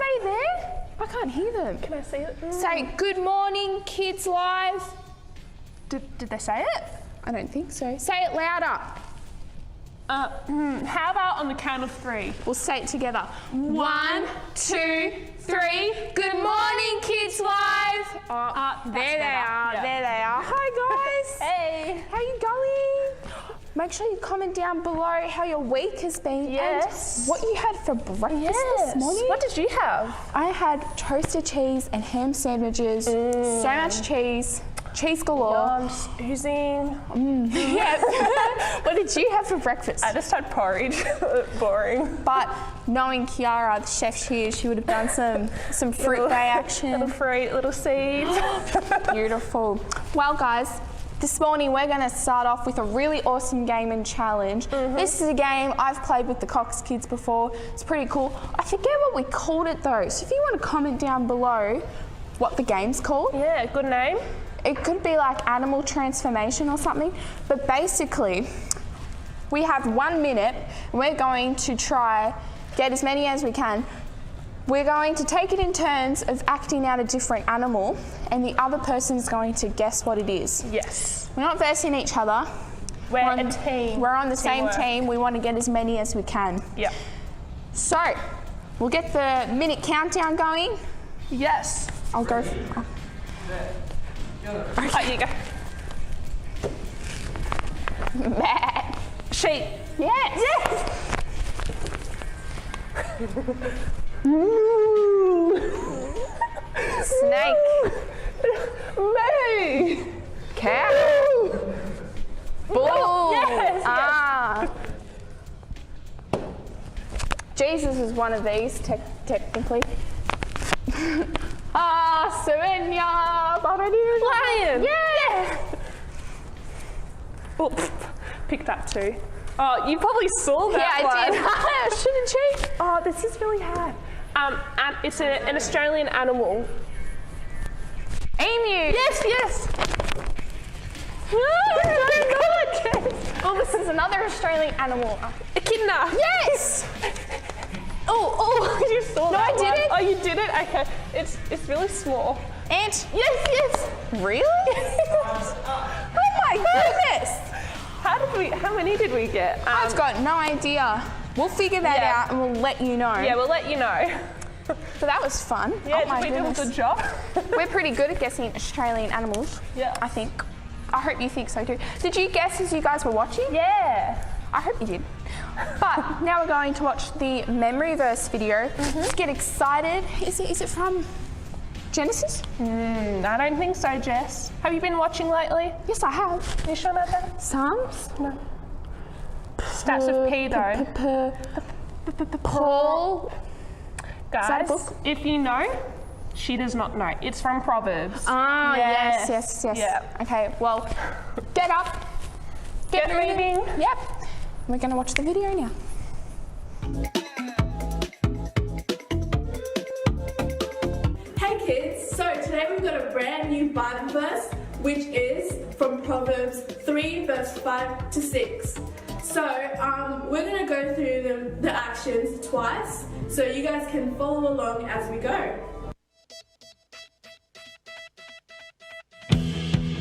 they there? I can't hear them. Can I see it? Say, good morning, kids live. Did they say it? I don't think so. Say it louder. How about on the count of 3? We'll say it together. 1, 2, 3. Good morning, kids live. There they are. Yeah. There they are. Hi, guys. Hey. How you going? Make sure you comment down below how your week has been Yes. and what you had for breakfast this morning. What did you have? I had toasted cheese and ham sandwiches. So much cheese. Cheese galore. I'm just oozing. Yes. What did you have for breakfast? I just had porridge. Boring. But knowing Kiara, the chef she is, she would have done some fruit day action. Little fruit, little seeds. Beautiful. Well, guys, this morning we're going to start off with a really awesome game and challenge. This is a game I've played with the Cox kids before. It's pretty cool. I forget what we called it though, so if you want to comment down below what the game's called. Yeah, good name. It could be like animal transformation or something, but basically we have 1 minute and we're going to try get as many as we can. We're going to take it in turns of acting out a different animal and the other person's going to guess what it is. Yes. We're not versing each other. We're a team. We're on the Teamwork. same team. We want to get as many as we can. Yeah. So, we'll get the minute countdown going. Yes. I'll go. Oh, you go. Matt. Sheep. Yes. Yes. Snake. Moo. Cow. Bull. Yes. Jesus is one of these, technically. Savannah. Lion. Yeah. Oh, picked that too. Oh, you probably saw that one. Yeah, I did. Shouldn't you? Oh, this is really hard. And it's an Australian animal. Emu. Yes. Oh, this is another Australian animal. Echidna. Yes. Oh, you saw No, that I didn't. one. Oh, you did it? Okay. It's really small. Ant. Yes. Really? Oh my goodness. How many did we get? I've got no idea. We'll figure that Yeah. out and we'll let you know. Yeah, we'll let you know. But that was fun. Yeah, Oh my did we goodness. do a good job? We're pretty good at guessing Australian animals. Yeah. I think. I hope you think so too. Did you guess as you guys were watching? Yeah. I hope you did. But now we're going to watch the memory verse video. Let's get excited. Is it from Genesis? I don't think so, Jess. Have you been watching lately? Yes, I have. You sure about that? Psalms? No. Starts with P though. Paul. Guys, that a book? if you know, she does not know. It's from Proverbs. Ah, yes. Yeah. Okay, well, get up. Get moving. Yep. We're going to watch the video now. Hey kids, so today we've got a brand new Bible verse, which is from Proverbs 3 verse 5 to 6. So we're going to go through the actions twice, so you guys can follow along as we go.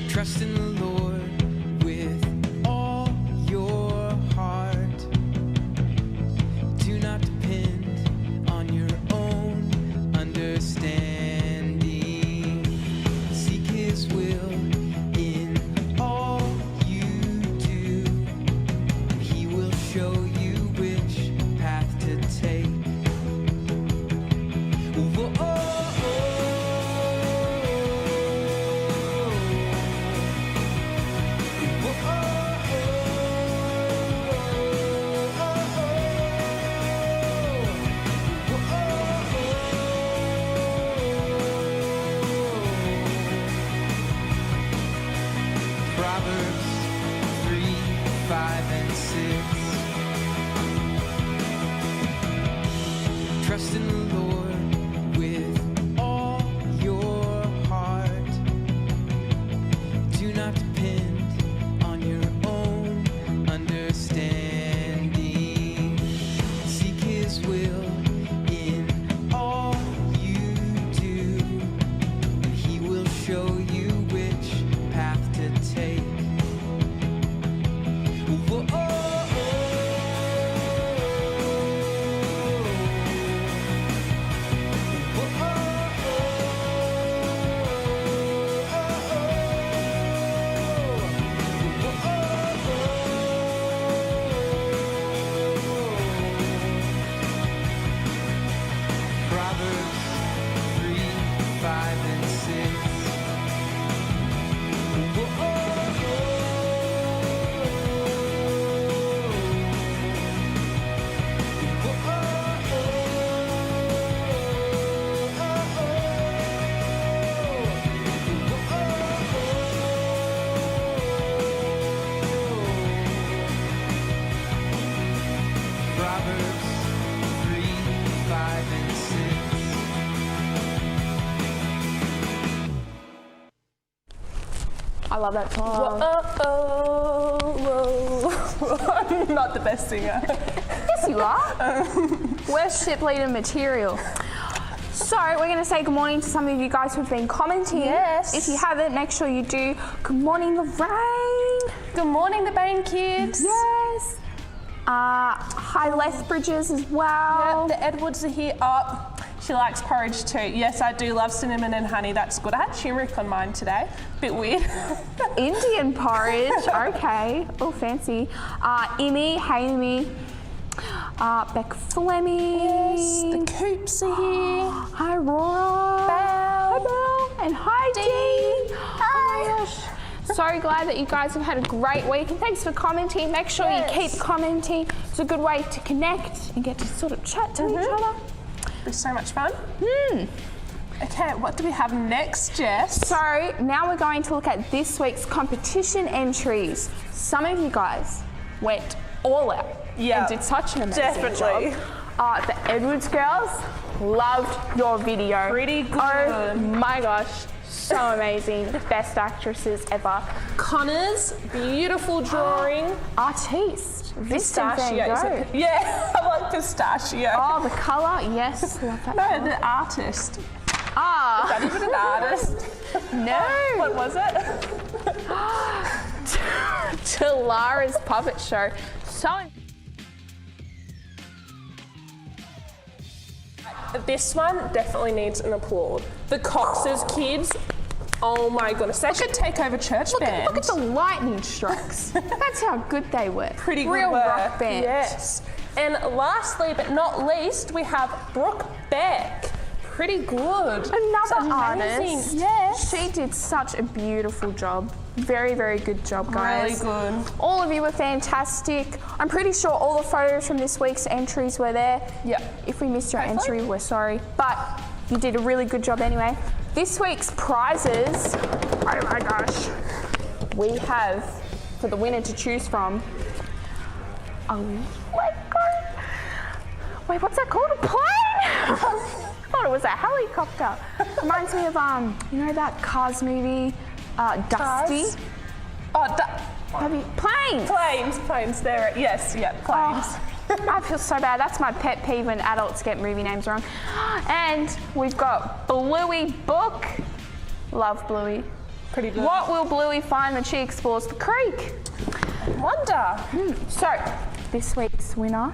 Trust in the Lord with all your heart. Do not depend on your own understanding. Seek His will in all you do. He will show you which path to take. Proverbs 3, 5, and 6. Trust in the Lord with all your heart. Do not depend on your own understanding. Seek His will in all Proverbs 3, 5, and 6. I love that song. I'm not the best singer. Yes, you are. Worship leader material. So we're going to say good morning to some of you guys who've been commenting. Yes. If you haven't, make sure you do. Good morning, Lorraine. Good morning, the Bain kids. Yes. Hi, Lethbridges as well. Yep, the Edwards are here. Oh, she likes porridge too. Yes, I do love cinnamon and honey. That's good. I had turmeric on mine today. Bit weird. Indian porridge. Okay. Oh, fancy. Imi, hey Imi. Beck Fleming. Yes, the Coops are here. Hi, Aurora. Belle. Hi, Belle. And hi, Dee. Hi. Oh my gosh. So glad that you guys have had a great week, and thanks for commenting. Make sure you keep commenting. It's a good way to connect and get to sort of chat to each other. It's so much fun. Okay, what do we have next, Jess? So now we're going to look at this week's competition entries. Some of you guys went all out and did such an amazing job. The Edwards girls loved your video. Pretty good. Oh my gosh. So amazing. Best actresses ever. Connor's beautiful drawing. Artiste. Pistachio. Yeah, I like pistachio. Oh, the colour. Yes. Love that No, colour. the artist. Is Ah. that even an artist? No. What was it? To Lara's puppet show. So. This one definitely needs an applaud. The Cox's kids. Oh my goodness, they should take over church band. Look at the lightning strikes. That's how good they were. Pretty good Real work. rock band. Yes. And lastly, but not least, we have Brooke Beck. Pretty good. Another Amazing. artist. Yes. She did such a beautiful job. Very, very good job, guys. Really good. All of you were fantastic. I'm pretty sure all the photos from this week's entries were there. Yeah. If we missed your entry, we're sorry. But you did a really good job anyway. This week's prizes, oh my gosh, we have for the winner to choose from. Oh my god. Wait, what's that called? A plane? I thought it was a helicopter. Reminds me of you know that Cars movie, Dusty? Cars? Oh, Planes. There. Yes, yeah, planes. Oh, I feel so bad. That's my pet peeve when adults get movie names wrong. And we've got Bluey Book. Love Bluey. Pretty good. What will Bluey find when she explores the creek? Wonder. So, this week's winner,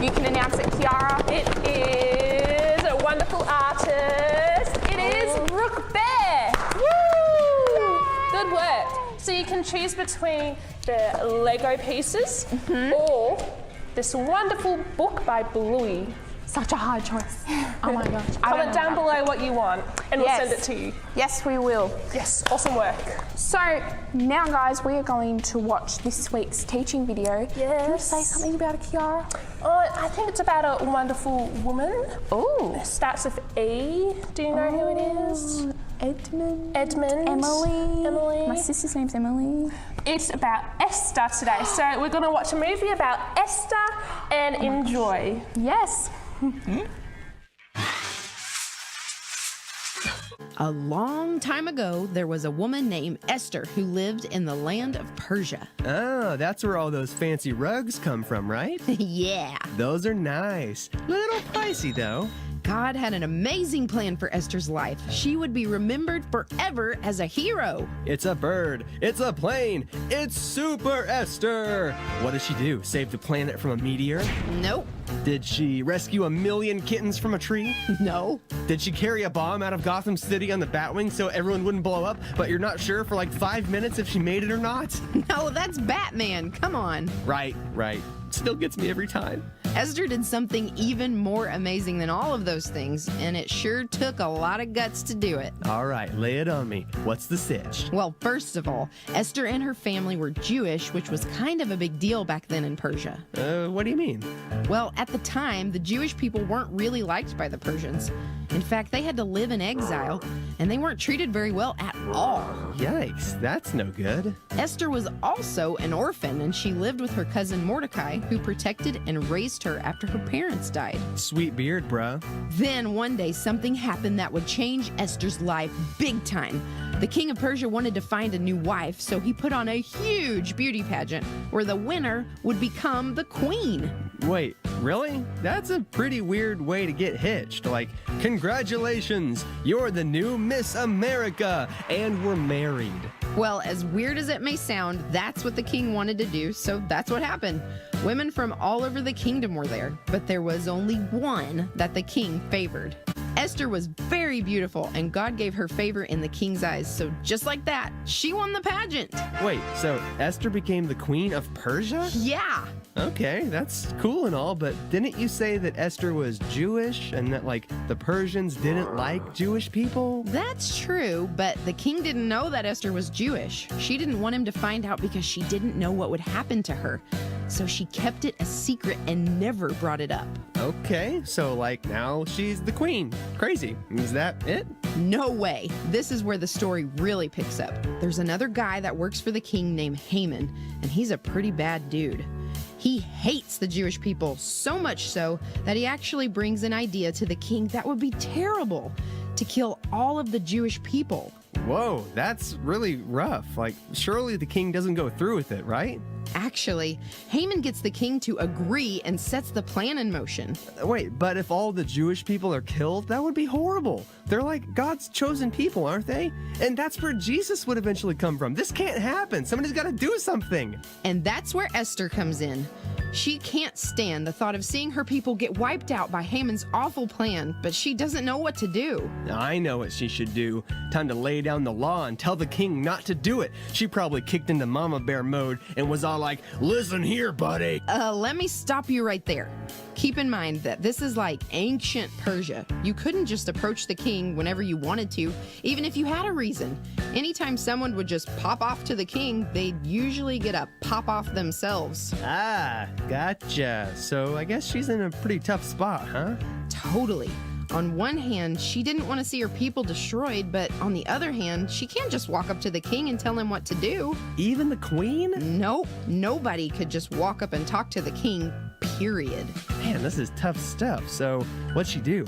you can announce it, Kiara. It is a wonderful artist. It is Brooke Beck. Woo! Good work. So you can choose between the Lego pieces or this wonderful book by Bluey. Such a hard choice. Oh my gosh. Comment down below what you want and we'll send it to you. Yes, we will. Yes, awesome work. So now, guys, we are going to watch this week's teaching video. Do you want to say something about it, Kiara? Oh, I think it's about a wonderful woman. Oh. It starts with E. Do you know who it is? Edmund. Emily. My sister's name's Emily. It's about Esther today. So we're going to watch a movie about Esther and enjoy. Yes. A long time ago, there was a woman named Esther who lived in the land of Persia. Oh, that's where all those fancy rugs come from, right? Yeah. Those are nice. Little pricey, though. God had an amazing plan for Esther's life. She would be remembered forever as a hero. It's a bird. It's a plane. It's Super Esther. What does she do? Save the planet from a meteor? Nope. Did she rescue 1,000,000 kittens from a tree? No. Did she carry a bomb out of Gotham City on the Batwing so everyone wouldn't blow up, but you're not sure for like 5 minutes if she made it or not? No, that's Batman. Come on. Right. Still gets me every time. Esther did something even more amazing than all of those things, and it sure took a lot of guts to do it. All right, lay it on me. What's the sitch? Well, first of all, Esther and her family were Jewish, which was kind of a big deal back then in Persia. What do you mean? Well, at the time, the Jewish people weren't really liked by the Persians. In fact, they had to live in exile, and they weren't treated very well at all. Yikes, that's no good. Esther was also an orphan, and she lived with her cousin Mordecai, who protected and raised her after her parents died. Sweet beard, bruh. Then one day, something happened that would change Esther's life big time. The king of Persia wanted to find a new wife, so he put on a huge beauty pageant where the winner would become the queen. Wait, really? That's a pretty weird way to get hitched. Like, congratulations, you're the new Miss America, and we're married. Well, as weird as it may sound, that's what the king wanted to do, so that's what happened. Women from all over the kingdom were there, but there was only one that the king favored. Esther was very beautiful, and God gave her favor in the king's eyes, so just like that, she won the pageant. Wait, so Esther became the queen of Persia? Yeah. Okay, that's cool and all, but didn't you say that Esther was Jewish and that, like, the Persians didn't like Jewish people? That's true, but the king didn't know that Esther was Jewish. She didn't want him to find out because she didn't know what would happen to her. So she kept it a secret and never brought it up. Okay, so, like, now she's the queen. Crazy. Is that it? No way. This is where the story really picks up. There's another guy that works for the king named Haman, and he's a pretty bad dude. He hates the Jewish people, so much so that he actually brings an idea to the king that would be terrible: to kill all of the Jewish people. Whoa, that's really rough. Like, surely the king doesn't go through with it, right? Actually, Haman gets the king to agree and sets the plan in motion. Wait, but if all the Jewish people are killed, that would be horrible. They're like God's chosen people, aren't they? And that's where Jesus would eventually come from. This can't happen. Somebody's got to do something. And that's where Esther comes in. She can't stand the thought of seeing her people get wiped out by Haman's awful plan, but she doesn't know what to do. I know what she should do. Time to lay down the law and tell the king not to do it. She probably kicked into mama bear mode and was all like, "Listen here, buddy." Let me stop you right there. Keep in mind that this is like ancient Persia. You couldn't just approach the king whenever you wanted to, even if you had a reason. Anytime someone would just pop off to the king, they'd usually get a pop off themselves. Ah, gotcha. So I guess she's in a pretty tough spot, huh? Totally. On one hand, she didn't want to see her people destroyed, but on the other hand, she can't just walk up to the king and tell him what to do. Even the queen? Nope, nobody could just walk up and talk to the king, period. Man, this is tough stuff. So what'd she do?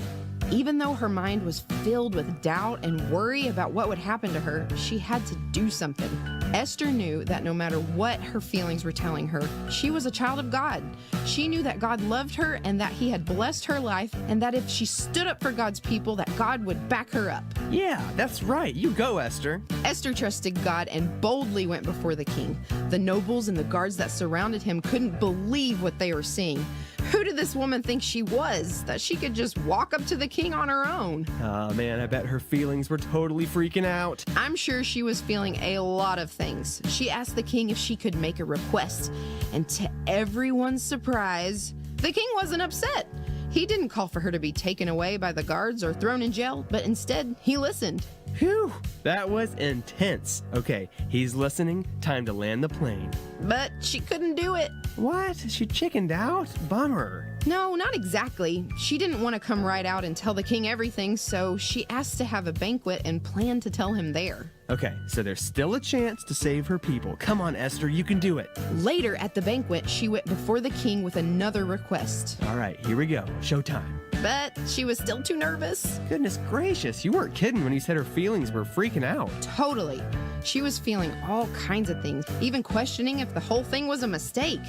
Even though her mind was filled with doubt and worry about what would happen to her, she had to do something. Esther knew that no matter what her feelings were telling her, she was a child of God. She knew that God loved her and that he had blessed her life, and that if she stood up for God's people, that God would back her up. Yeah, that's right. You go, Esther. Esther trusted God and boldly went before the king. The nobles and the guards that surrounded him couldn't believe what they were seeing. Who did this woman think she was, that she could just walk up to the king on her own? Oh man, I bet her feelings were totally freaking out. I'm sure she was feeling a lot of things. She asked the king if she could make a request, and to everyone's surprise, the king wasn't upset. He didn't call for her to be taken away by the guards or thrown in jail, but instead, he listened. Phew, that was intense. Okay, he's listening. Time to land the plane. But she couldn't do it. What? She chickened out? Bummer. No, not exactly. She didn't want to come right out and tell the king everything, so she asked to have a banquet and planned to tell him there. Okay, so there's still a chance to save her people. Come on, Esther, you can do it. Later at the banquet, she went before the king with another request. All right, here we go. Showtime. But she was still too nervous. Goodness gracious, you weren't kidding when you said her feelings were freaking out. Totally. She was feeling all kinds of things, even questioning if the whole thing was a mistake.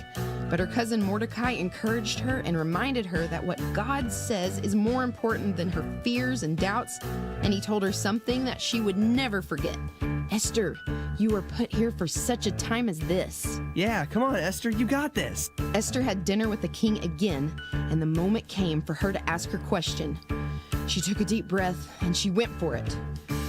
But her cousin Mordecai encouraged her and reminded her that what God says is more important than her fears and doubts, and he told her something that she would never forget. Esther, you were put here for such a time as this. Yeah, come on, Esther, you got this. Esther had dinner with the king again, and the moment came for her to ask her question. She took a deep breath, and she went for it.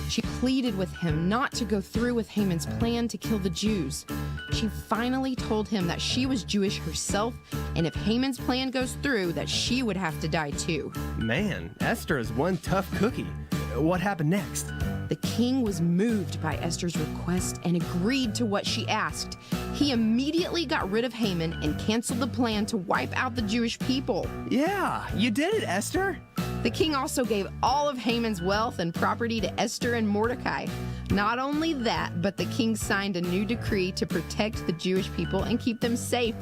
She pleaded with him not to go through with Haman's plan to kill the Jews. She finally told him that she was Jewish herself, and if Haman's plan goes through, that she would have to die too. Man, Esther is one tough cookie. What happened next? The king was moved by Esther's request and agreed to what she asked. He immediately got rid of Haman and canceled the plan to wipe out the Jewish people. Yeah, you did it, Esther. The king also gave all of Haman's wealth and property to Esther and Mordecai. Not only that, but the king signed a new decree to protect the Jewish people and keep them safe.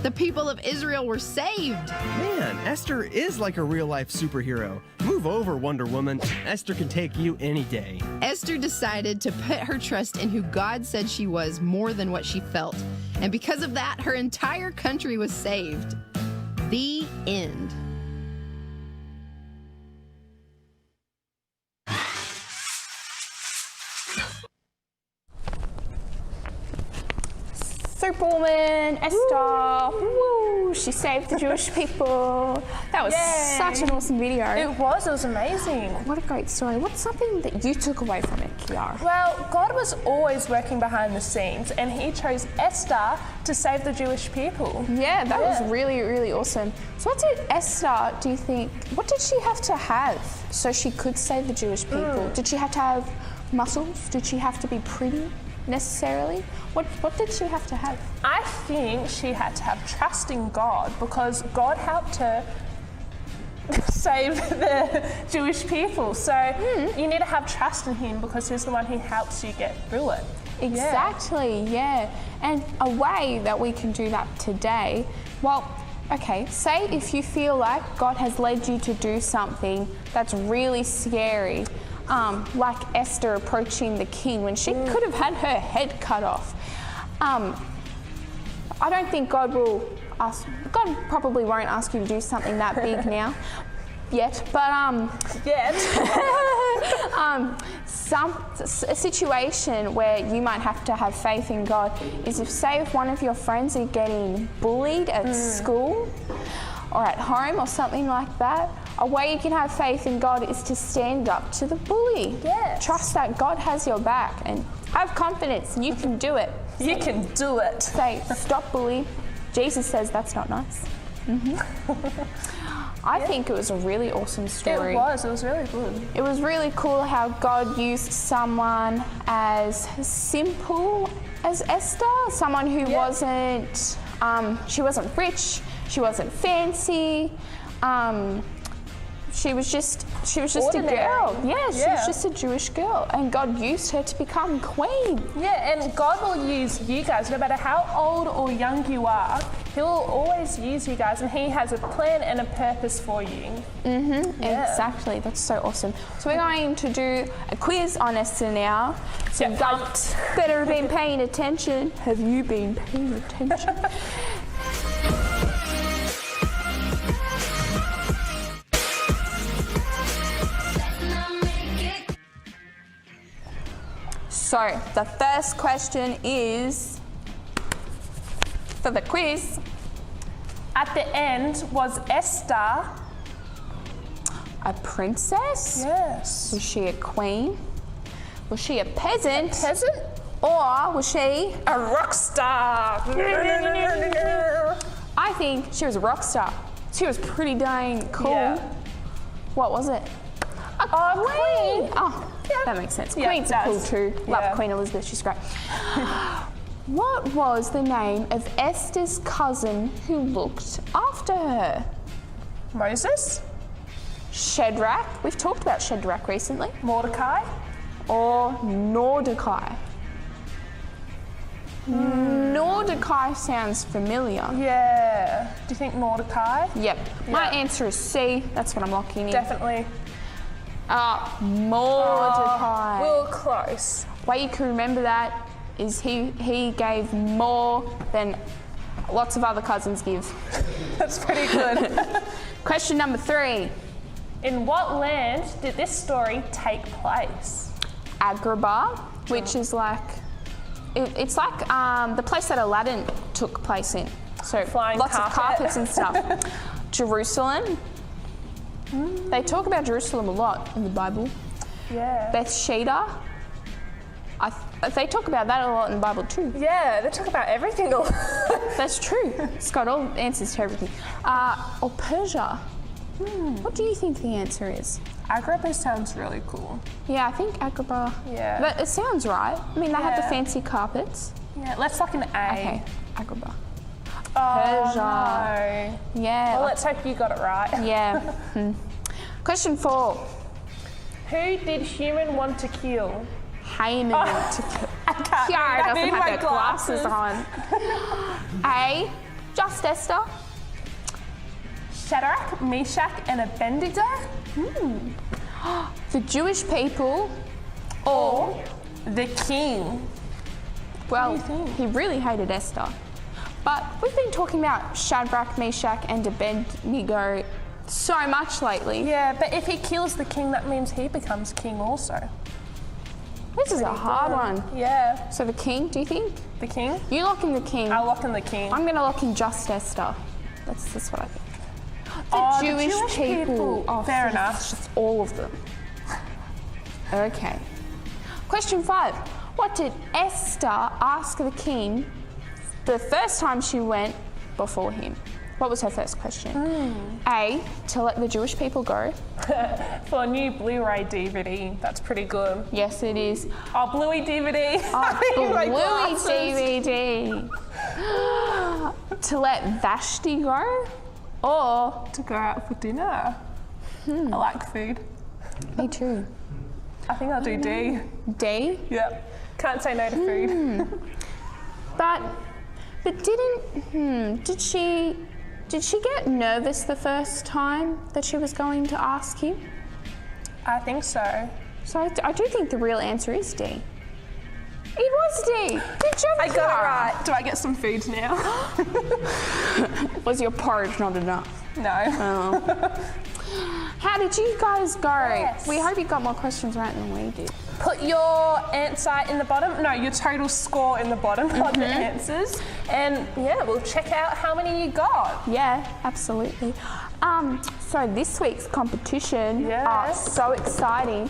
The people of Israel were saved. Man, Esther is like a real-life superhero. Move over, Wonder Woman. Esther can take you any day. Esther decided to put her trust in who God said she was more than what she felt. And because of that, her entire country was saved. The end. Superwoman, Esther, woo, she saved the Jewish people. That was Yay. such an awesome video. It was amazing. What a great story. What's something that you took away from it, Kiara? Well, God was always working behind the scenes, and he chose Esther to save the Jewish people. Yeah, that was really, really awesome. So what did Esther, do you think, what did she have to have so she could save the Jewish people? Did she have to have muscles? Did she have to be pretty necessarily? What did she have to have? I think she had to have trust in God, because God helped her save the Jewish people. So you need to have trust in him, because he's the one who helps you get through it. Exactly, yeah. And a way that we can do that today, well, okay, say if you feel like God has led you to do something that's really scary, like Esther approaching the king when she could have had her head cut off. I don't think God probably won't ask you to do something that big now, yet, but a situation where you might have to have faith in God is if one of your friends are getting bullied at school or at home or something like that. A way you can have faith in God is to stand up to the bully. Yes. Trust that God has your back and have confidence and you can do it. You can do it. Say, stop bullying. Jesus says that's not nice. I think it was a really awesome story. It was really good. It was really cool how God used someone as simple as Esther, someone who wasn't, she wasn't rich, she wasn't fancy, she was just Ordinary. a girl. Yeah, she was just a Jewish girl, and God used her to become queen. Yeah, and God will use you guys, no matter how old or young you are. He'll always use you guys, and he has a plan and a purpose for you. Exactly. That's so awesome. So we're going to do a quiz on Esther now. So you guys better have been paying attention. Have you been paying attention? So the first question is for the quiz. At the end, was Esther A princess? Yes. Was she a queen? Was she a peasant? Peasant? Or was she? A rock star. I think she was a rock star. She was pretty dang cool. Yeah. What was it? A queen. Oh, that makes sense. Yeah, Queens it are cool does. too. Love Yeah. Queen Elizabeth, she's great. What was the name of Esther's cousin who looked after her? Moses? Shadrach. We've talked about Shadrach recently. Mordecai? Or Mordecai. Mordecai sounds familiar. Yeah. Do you think Mordecai? Yep. My Yeah. answer is C. That's what I'm locking in. Definitely. Mordecai. We were close. Way you can remember that is he gave more than lots of other cousins give. That's pretty good. Question number 3. In what land did this story take place? Agrabah, which is like, it's like the place that Aladdin took place in. So Flying lots of carpet. carpets and stuff. Jerusalem. They talk about Jerusalem a lot in the Bible. Yeah. Bethsaida. They talk about that a lot in the Bible too. Yeah, they talk about everything. That's true. It's got all answers to everything. Or Persia. What do you think the answer is? Agrabah sounds really cool. Yeah, I think Agrabah. Yeah. But it sounds right. I mean, they have the Yeah. fancy carpets. Yeah, let's lock an A. Okay, Agrabah. Oh, Persia. no. Yeah. Well, let's hope you got it right. Yeah. Question 4. Who did human want to kill? Haman to kill. I can't read. Kiara I doesn't need have my her glasses on. A. Just Esther. Shadrach, Meshach, and Abednego? The Jewish people. Or, The king. well, do you think? he really hated Esther. But we've been talking about Shadrach, Meshach, and Abednego so much lately. Yeah, but if he kills the king, that means he becomes king also. This is a hard one. Yeah. So the king, do you think? The king? You lock in the king. I'll lock in the king. I'm going to lock in Just Esther. That's what I think. Oh, the Jewish Jewish people. Oh, Fair it's enough. Just all of them. Okay. Question 5. What did Esther ask the king the first time she went before him? What was her first question? A. To let the Jewish people go. For a new Blu-ray DVD. That's pretty good. Yes, it is. Oh, Bluey DVD. Oh, My Bluey glasses. DVD. To let Vashti go. Or, To go out for dinner. I like food. me too. I think I'll do D. D. Yep. Can't say no to food. But did she get nervous the first time that she was going to ask him? I think so. So I do think the real answer is D. It was D. Good job, I got it Kiara. right. Do I get some food now? Was your porridge not enough? No. How did you guys go? Yes. We hope you got more questions right than we did. Put your answer in the bottom. No, your total score in the bottom of the answers. And yeah, we'll check out how many you got. Yeah, absolutely. So this week's competition Yes. are so exciting.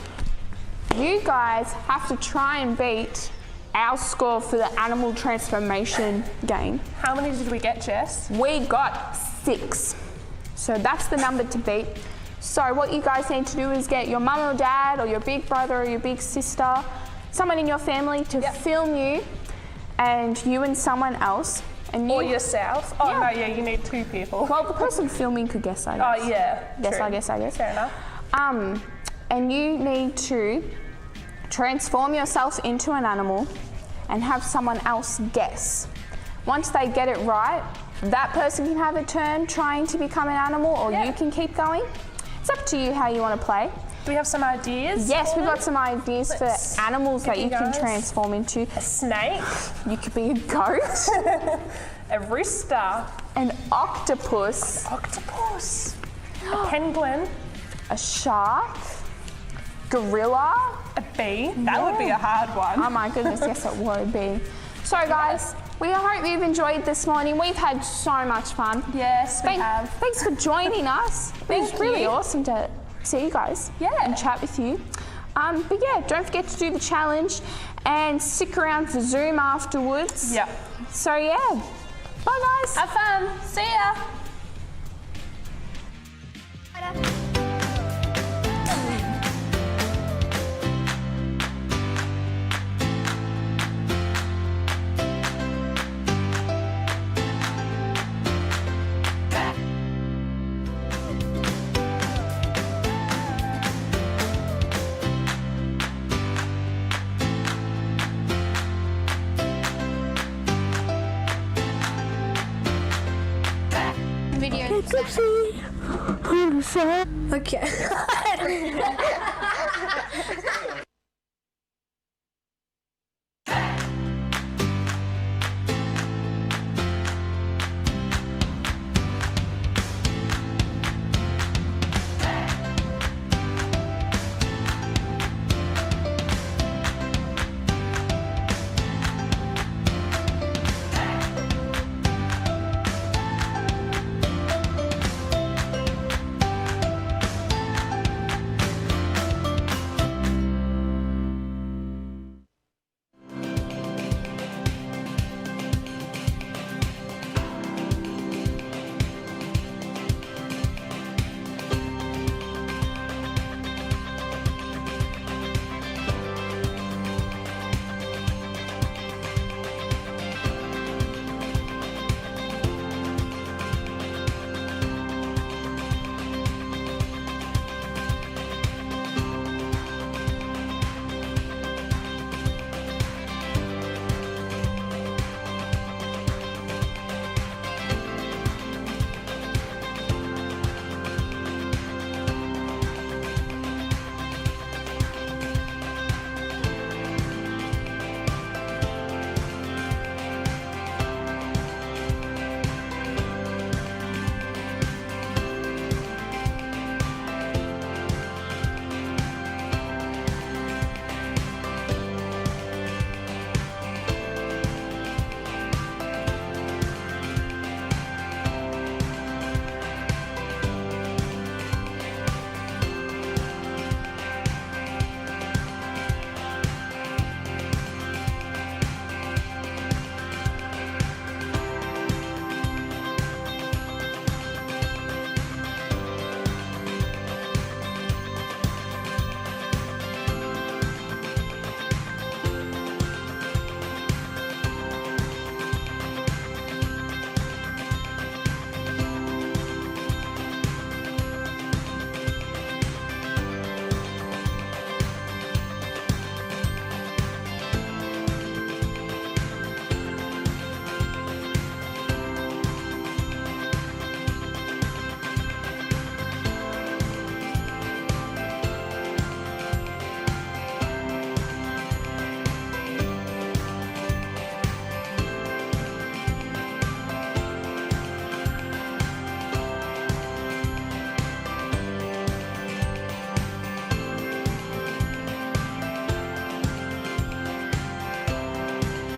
You guys have to try and beat our score for the animal transformation game. How many did we get, Jess? We got 6. So that's the number to beat. So what you guys need to do is get your mum or dad or your big brother or your big sister, someone in your family to film you, and you and someone else. And you, Or yourself? Oh, Yeah. no, yeah, you need 2 people. well, the person filming could guess, I guess. Oh, yeah. Yes, true. I guess. Fair enough. And you need to transform yourself into an animal and have someone else guess. Once they get it right, that person can have a turn trying to become an animal, or Yeah. you can keep going. It's up to you how you want to play. Do we have some ideas? Yes, for we've them? got some ideas Let's for animals give that you you can guys- transform into. A snake, You could be a goat, a rooster, an octopus, octopus, a penguin, a shark, gorilla. a bee. That would be a hard one. Oh my goodness, yes it would be. So guys, we hope you've enjoyed this morning. We've had so much fun. Yes, we have. Thanks for joining us. It was Thank really you. awesome to see you guys and chat with you. But yeah, don't forget to do the challenge and stick around for Zoom afterwards. Yep. So yeah, bye guys. Have fun. See ya. Video. Okay.